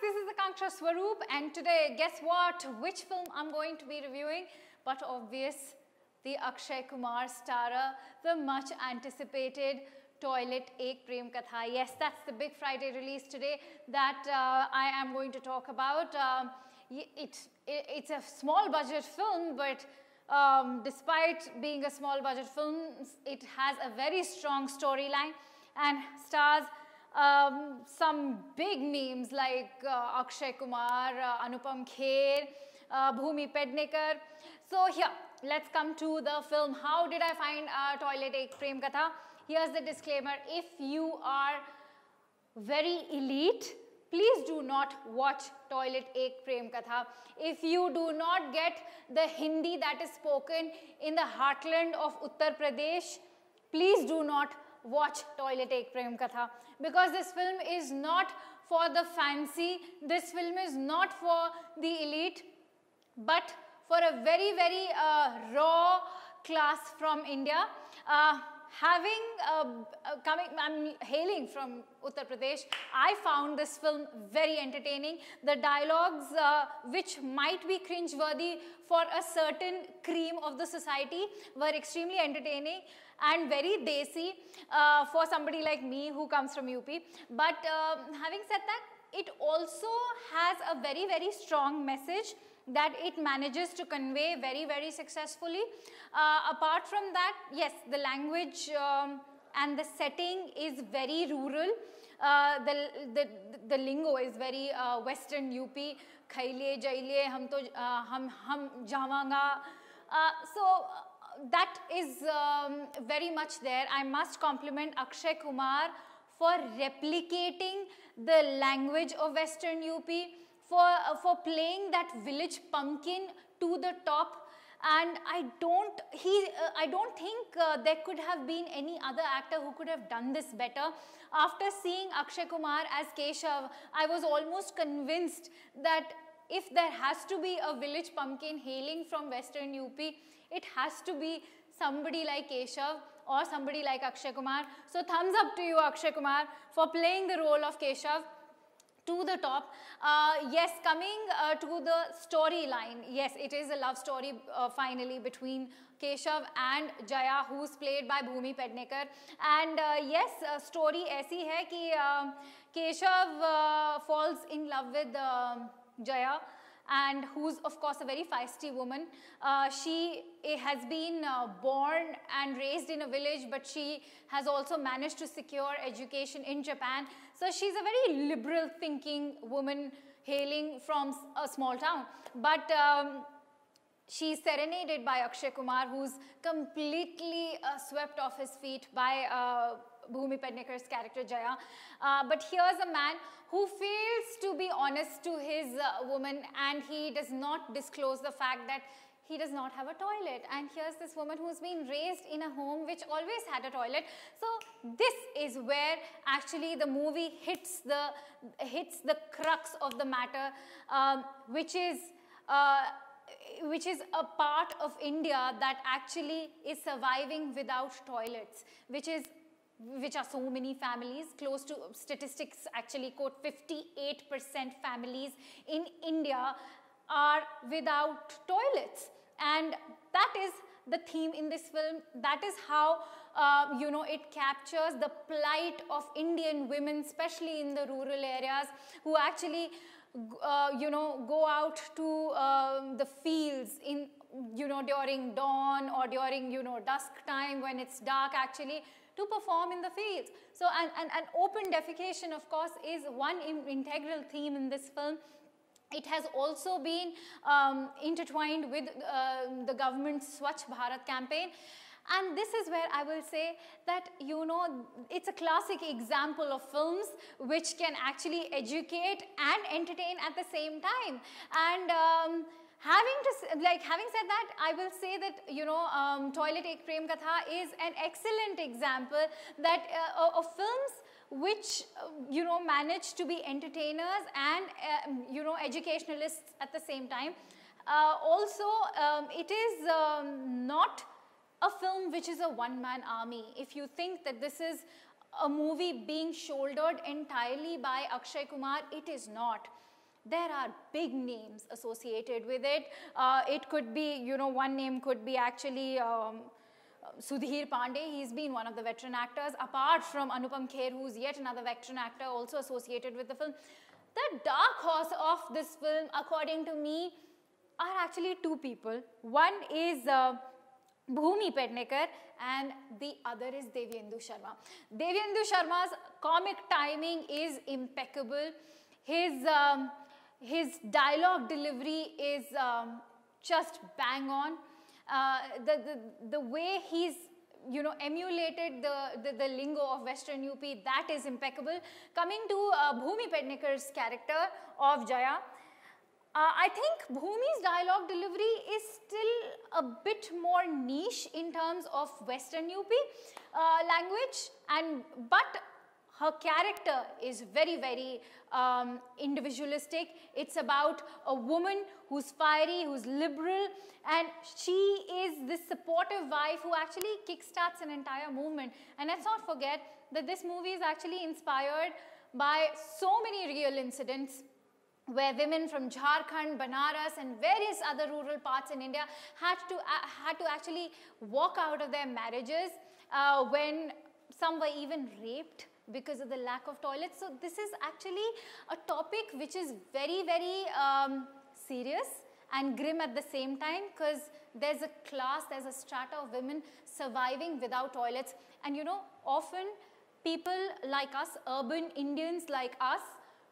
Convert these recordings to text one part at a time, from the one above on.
this is Akanksha Swaroop, and today, guess what? Which film I'm going to be reviewing? But obvious, the Akshay Kumar starrer, the much anticipated Toilet Ek Prem Katha. Yes, that's the big Friday release today that I am going to talk about. It's a small budget film, but despite being a small budget film, it has a very strong storyline and stars some big names like Akshay Kumar, Anupam Kher, Bhumi Pednekar. So here, let's come to the film. How did I find Toilet Ek Prem Katha? Here's the disclaimer. If you are very elite, please do not watch Toilet Ek Prem Katha. If you do not get the Hindi that is spoken in the heartland of Uttar Pradesh, please do not watch Toilet Ek Prem Katha, because this film is not for the fancy, this film is not for the elite, but for a very, very raw class from India. I'm hailing from Uttar Pradesh, I found this film very entertaining. The dialogues, which might be cringe-worthy for a certain cream of the society, were extremely entertaining and very desi for somebody like me who comes from UP. But having said that, it also has a very, very strong message that it manages to convey very, very successfully. Apart from that, yes, the language and the setting is very rural. The lingo is very Western UP. Khaile, jaile, hum javanga. So that is very much there. I must compliment Akshay Kumar for replicating the language of Western UP, for playing that village pumpkin to the top. And I don't think there could have been any other actor who could have done this better. After seeing Akshay Kumar as Keshav, I was almost convinced that if there has to be a village pumpkin hailing from Western UP, it has to be somebody like Keshav or somebody like Akshay Kumar. So thumbs up to you, Akshay Kumar, for playing the role of Keshav to the top. Yes, coming to the storyline, yes, it is a love story finally between Keshav and Jaya, who's played by Bhumi Pednekar. And yes, story aisi hai ki Keshav falls in love with Jaya, and who's of course a very feisty woman. She has been born and raised in a village, but she has also managed to secure education in Japan. So she's a very liberal thinking woman hailing from a small town. But she's serenaded by Akshay Kumar, who's completely swept off his feet by Bhumi Pednekar's character Jaya. But here's a man who fails to be honest to his woman, and he does not disclose the fact that he does not have a toilet. And here's this woman who's been raised in a home which always had a toilet. So this is where actually the movie hits the crux of the matter, which is a part of India that actually is surviving without toilets, which are so many families. Close to, statistics actually quote 58% families in India are without toilets. And that is the theme in this film. That is how it captures the plight of Indian women, especially in the rural areas, who actually go out to the fields in during dawn or during dusk time when it's dark actually, to perform in the fields. So and open defecation, of course, is one integral theme in this film. It has also been intertwined with the government's Swachh Bharat campaign. And this is where I will say that, it's a classic example of films which can actually educate and entertain at the same time. And having said that, I will say that, Toilet Ek Prem Katha is an excellent example that of films which manage to be entertainers and educationalists at the same time. Also, it is not a film which is a one-man army. If you think that this is a movie being shouldered entirely by Akshay Kumar. It is not. There are big names associated with it. It could be, you know, one name could be actually Sudhir Pandey. He's been one of the veteran actors, apart from Anupam Kher, who's yet another veteran actor also associated with the film. The dark horse of this film, according to me, are actually two people. One is Bhumi Pednekar and the other is Devyendu Sharma. Devyendu Sharma's comic timing is impeccable. His dialogue delivery is just bang on. The way he's, you know, emulated the lingo of Western UP, that is impeccable. Coming to Bhumi Pednekar's character of Jaya, I think Bhumi's dialogue delivery is still a bit more niche in terms of Western UP language, but her character is very, very individualistic. It's about a woman who's fiery, who's liberal, and she is this supportive wife who actually kickstarts an entire movement. And let's not forget that this movie is actually inspired by so many real incidents where women from Jharkhand, Banaras and various other rural parts in India had to actually walk out of their marriages when some were even raped because of the lack of toilets. So this is actually a topic which is very, very serious and grim at the same time, because there's a class, there's a strata of women surviving without toilets. And you know, often people like us, urban Indians like us,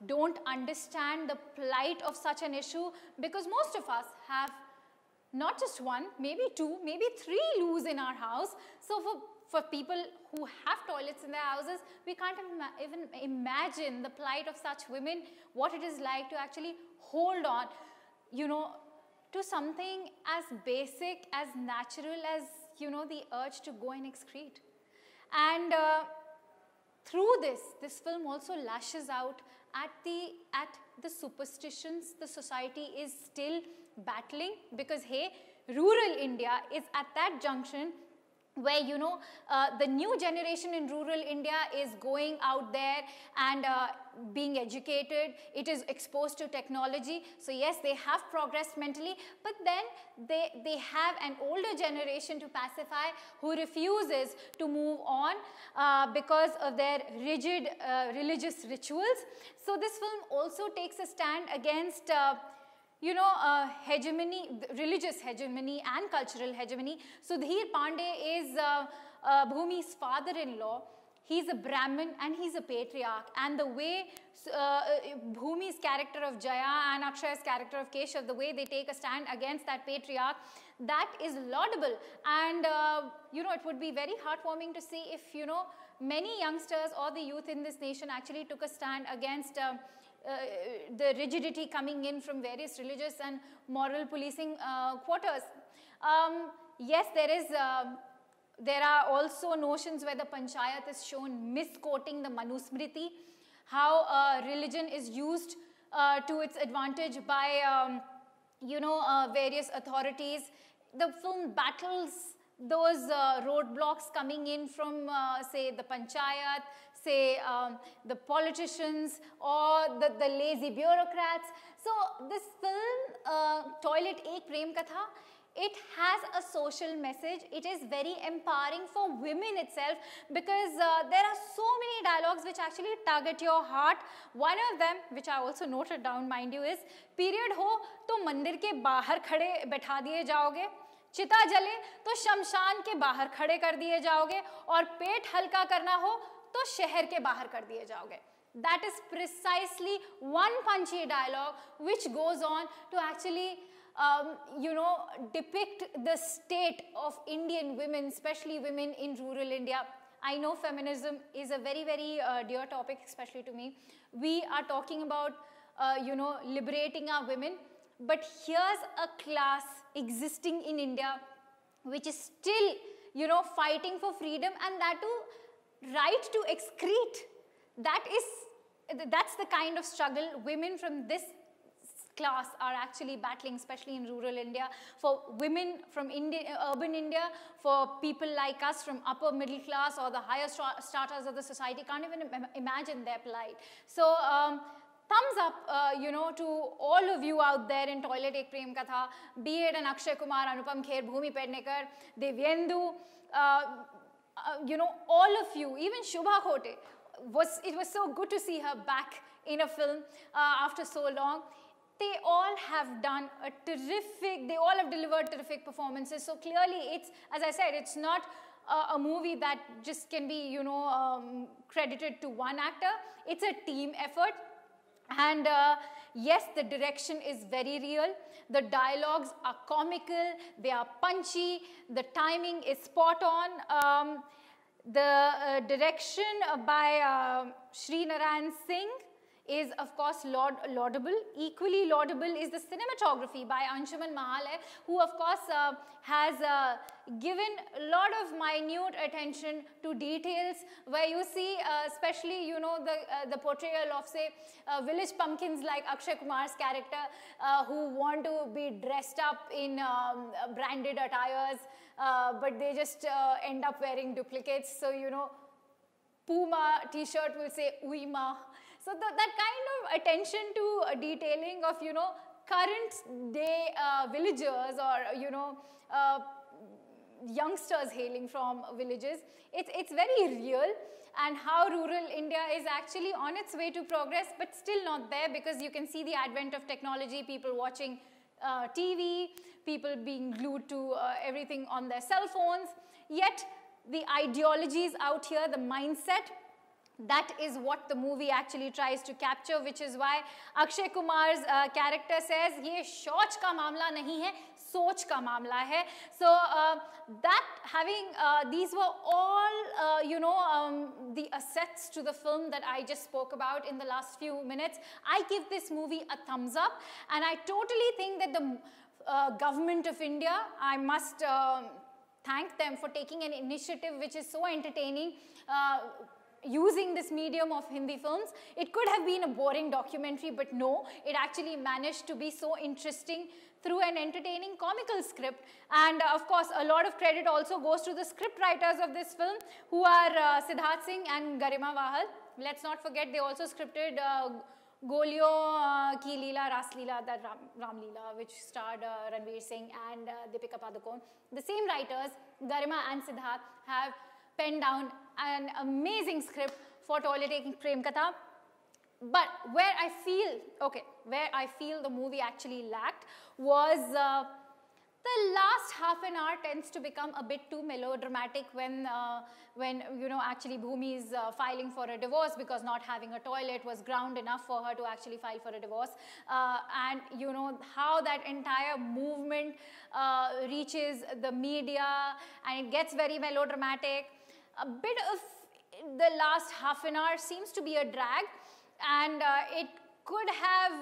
don't understand the plight of such an issue, because most of us have not just one, maybe two, maybe three loos in our house. So for people who have toilets in their houses, we can't even imagine the plight of such women, what it is like to actually hold on, you know, to something as basic, as natural as, you know, the urge to go and excrete. And through this film also lashes out at the superstitions the society is still battling, because hey, rural India is at that junction where, you know, the new generation in rural India is going out there and being educated. It is exposed to technology. So yes, they have progressed mentally, but then they have an older generation to pacify who refuses to move on because of their rigid religious rituals. So this film also takes a stand against you know, hegemony, religious hegemony and cultural hegemony. Sudhir Pandey is Bhumi's father-in-law. He's a Brahmin and he's a patriarch. And the way Bhumi's character of Jaya and Akshay's character of Keshav, the way they take a stand against that patriarch, that is laudable. And, you know, it would be very heartwarming to see if, you know, many youngsters or the youth in this nation actually took a stand against the rigidity coming in from various religious and moral policing quarters. Yes, there are also notions where the panchayat is shown misquoting the Manusmriti, how religion is used to its advantage by, you know, various authorities. The film battles those roadblocks coming in from, say, the panchayat, say, the politicians or the lazy bureaucrats. So this film, Toilet Ek Prem Katha, it has a social message. It is very empowering for women itself, because there are so many dialogues which actually tug at your heart. One of them, which I also noted down, mind you, is period ho to mandir ke bahar khade बैठा दिए जाओगे, चिता जले तो शमशान के बाहर खड़े कर दिए जाओगे, और पेट हल्का करना हो तो शहर के बाहर कर दिए जाओगे. That is precisely one punchy dialogue which goes on to actually you know, depict the state of Indian women, especially women in rural India. I know feminism is a very, very dear topic, especially to me. We are talking about, you know, liberating our women, but here's a class existing in India which is still, you know, fighting for freedom, and that too, right to excrete. That's the kind of struggle women from this class are actually battling, especially in rural India, for women from urban India, for people like us from upper middle class or the higher stratas of the society, can't even imagine their plight. So thumbs up, you know, to all of you out there in Toilet Ek Prem Katha, be it an Akshay Kumar, Anupam Kher, Bhumi Pednekar, Devyendu, you know, all of you, even Shubha Khote, it was so good to see her back in a film after so long. They all have done a terrific, they all have delivered terrific performances. So clearly it's, as I said, it's not a movie that just can be, you know, credited to one actor. It's a team effort. And yes, the direction is very real. The dialogues are comical, they are punchy, the timing is spot on. The direction by Sri Narayan Singh is of course laudable. Equally laudable is the cinematography by Anshuman Mahale, who of course has given a lot of minute attention to details, where you see especially, you know, the portrayal of, say, village pumpkins like Akshay Kumar's character, who want to be dressed up in branded attires, but they just end up wearing duplicates. So, you know, Puma t-shirt will say Uima. So that kind of attention to detailing of, you know, current day villagers or, you know, youngsters hailing from villages, it's very real, and how rural India is actually on its way to progress, but still not there, because you can see the advent of technology, people watching TV, people being glued to everything on their cell phones, yet the ideologies out here, the mindset, that is what the movie actually tries to capture, which is why Akshay Kumar's character says, ye shauch ka mamla nahi hai, soch ka mamla hai. So that having, these were all, you know, the assets to the film that I just spoke about in the last few minutes. I give this movie a thumbs up, and I totally think that the government of India, I must thank them for taking an initiative which is so entertaining, using this medium of Hindi films. It could have been a boring documentary, but no, it actually managed to be so interesting through an entertaining comical script. And of course, a lot of credit also goes to the script writers of this film, who are Siddharth Singh and Garima Vahal. Let's not forget, they also scripted Golio Ki Leela, Ras Leela, that Ram Leela, which starred Ranveer Singh and Deepika Padukone. The same writers, Garima and Siddharth, have penned down an amazing script for Toilet Ek Prem Katha. But where I feel the movie actually lacked was the last half an hour tends to become a bit too melodramatic when you know, actually Bhumi is filing for a divorce, because not having a toilet was ground enough for her to actually file for a divorce. And you know how that entire movement reaches the media, and it gets very melodramatic. A bit of the last half an hour seems to be a drag, and it could have,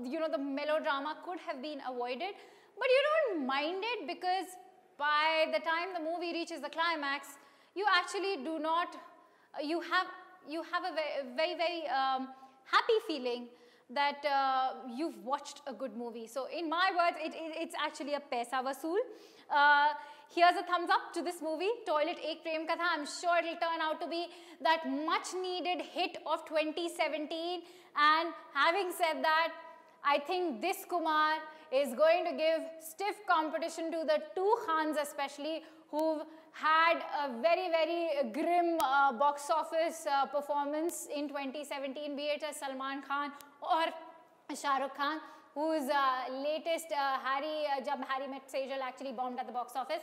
you know, the melodrama could have been avoided, but you don't mind it, because by the time the movie reaches the climax, you actually do not, you have a very, very happy feeling that you've watched a good movie. So in my words, it's actually a paisa vasool. Here's a thumbs up to this movie, Toilet Ek Prem Katha. I'm sure it'll turn out to be that much needed hit of 2017. And having said that, I think this Kumar is going to give stiff competition to the two Khans especially, who've had a very, very grim box office performance in 2017, be it as Salman Khan or Shah Rukh Khan, whose latest Jab Harry Met Sejal actually bombed at the box office.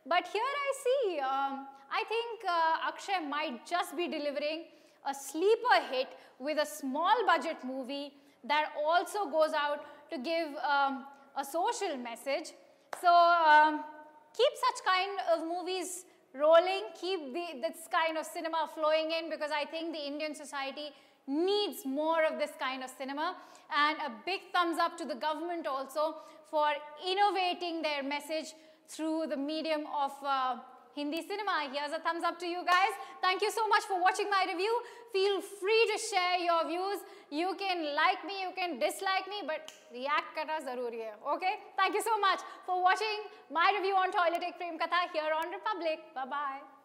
But here I see, I think Akshay might just be delivering a sleeper hit with a small budget movie that also goes out to give a social message. So keep such kind of movies rolling, keep this kind of cinema flowing in, because I think the Indian society needs more of this kind of cinema. And a big thumbs up to the government also for innovating their message through the medium of Hindi cinema. Here's a thumbs up to you guys. Thank you so much for watching my review. Feel free to share your views. You can like me, you can dislike me, but react karna zaruri hai. Okay? Thank you so much for watching my review on Toilet Ek Prem Katha here on Republic. Bye-bye.